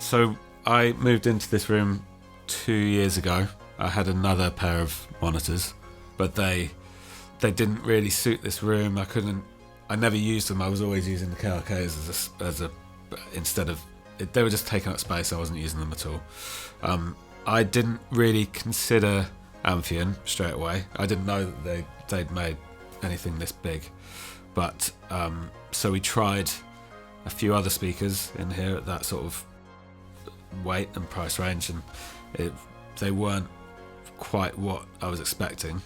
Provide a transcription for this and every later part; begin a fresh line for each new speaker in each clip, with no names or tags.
So I moved into this room 2 years ago. I had another pair of monitors, but they didn't really suit this room. I never used them. I was always using the KRKs instead of, they were just taking up space. I wasn't using them at all. I didn't really consider Amphion straight away. I didn't know that they'd made anything this big, but so we tried a few other speakers in here at that sort of weight and price range, and they weren't quite what I was expecting.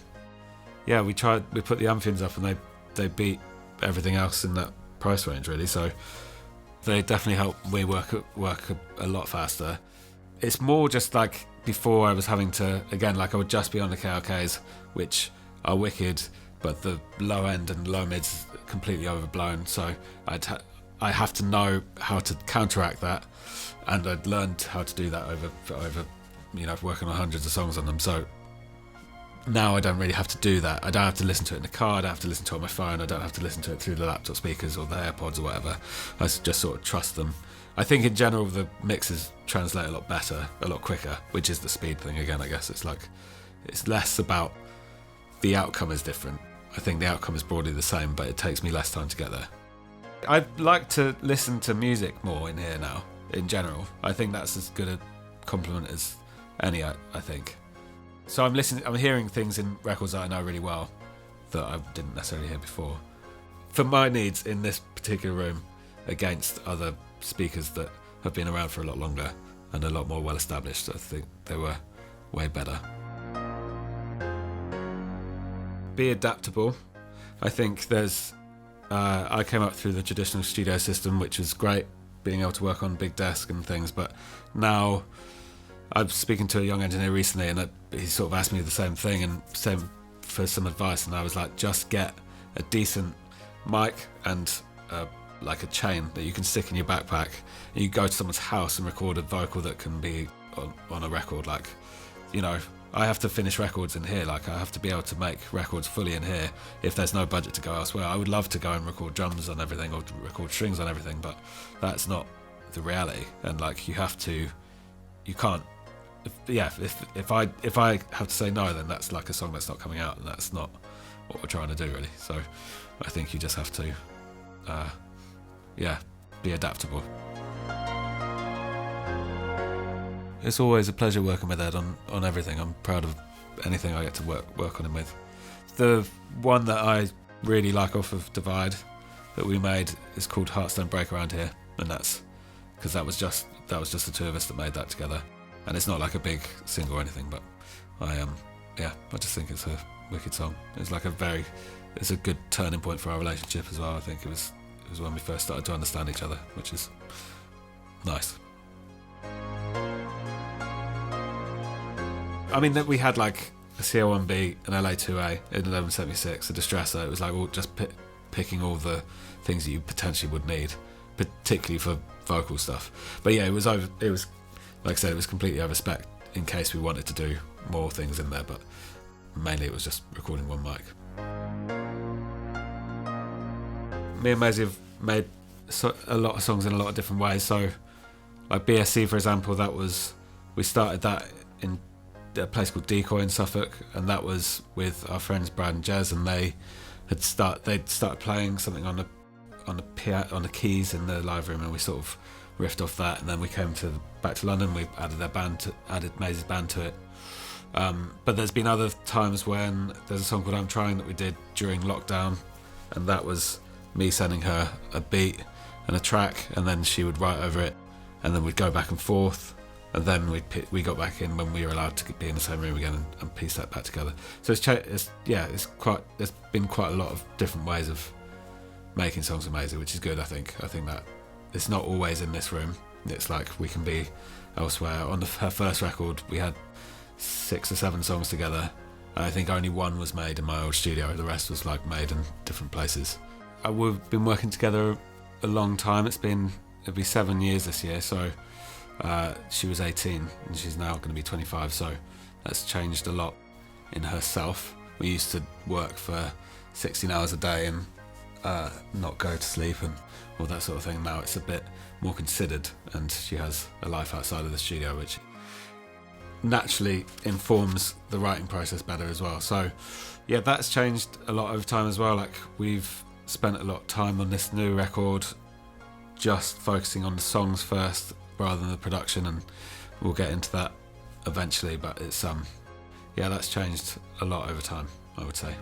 Yeah, we put the Amphions up, and they beat everything else in that price range, really. So they definitely helped me work a lot faster. It's more just like before, I was having to, again, like I would just be on the KRKs, which are wicked, but the low end and low mids completely overblown. So I have to know how to counteract that, and I'd learned how to do that over working on hundreds of songs on them. So now I don't really have to do that. I don't have to listen to it in the car. I don't have to listen to it on my phone. I don't have to listen to it through the laptop speakers or the AirPods or whatever. I just sort of trust them. I think in general the mixes translate a lot better, a lot quicker, which is the speed thing again. I guess it's less about the outcome is different. I think the outcome is broadly the same, but it takes me less time to get there. I'd like to listen to music more in here now, in general. I think that's as good a compliment as any, I think. So I'm hearing things in records that I know really well that I didn't necessarily hear before. For my needs in this particular room, against other speakers that have been around for a lot longer and a lot more well established, I think they were way better. Be adaptable. I think I came up through the traditional studio system, which was great, being able to work on big desk and things, but now I was speaking to a young engineer recently, and he sort of asked me the same thing and same for some advice, and I was like, just get a decent mic and like a chain that you can stick in your backpack, and you go to someone's house and record a vocal that can be on a record. Like, I have to finish records in here. Like, I have to be able to make records fully in here if there's no budget to go elsewhere. I would love to go and record drums on everything or record strings on everything, but that's not the reality. And like, you can't. If I have to say no, then that's like a song that's not coming out, and that's not what we're trying to do, really. So I think you just have to be adaptable. It's always a pleasure working with Ed on everything. I'm proud of anything I get to work on him with. The one that I really like off of Divide that we made is called Hearts Don't Break Around Here, and that's because that was just the two of us that made that together. And it's not like a big single or anything, but I just think it's a wicked song. It's a good turning point for our relationship as well. I think it was when we first started to understand each other, which is nice. I mean, that we had like a CL1B, an LA2A, an 1176, a Distressor. It was like all just picking all the things that you potentially would need, particularly for vocal stuff. But yeah, it was like I said, it was completely over spec in case we wanted to do more things in there, but mainly it was just recording one mic. Me and Maisie have made a lot of songs in a lot of different ways. So like BSC, for example, we started that in a place called Decoy in Suffolk, and that was with our friends Brad and Jez, and they'd started playing something on the keys in the live room, and we sort of riffed off that, and then we came back to London. We added Maisie's band to it. But there's been other times when there's a song called I'm Trying that we did during lockdown, and that was me sending her a beat and a track, and then she would write over it, and then we'd go back and forth, and then we got back in when we were allowed to be in the same room again and piece that back together. So there's been quite a lot of different ways of making songs with Maisie, which is good. I think that it's not always in this room. It's like we can be elsewhere. On her first record, we had 6 or 7 songs together, and I think only one was made in my old studio. The rest was like made in different places. We've been working together a long time. It'll be 7 years this year. So she was 18 and she's now going to be 25. So that's changed a lot in herself. We used to work for 16 hours a day, and not go to sleep and all that sort of thing. Now it's a bit more considered, and she has a life outside of the studio, which naturally informs the writing process better as well. So yeah, that's changed a lot over time as well. Like, we've spent a lot of time on this new record just focusing on the songs first rather than the production, and we'll get into that eventually, but it's yeah, that's changed a lot over time, I would say.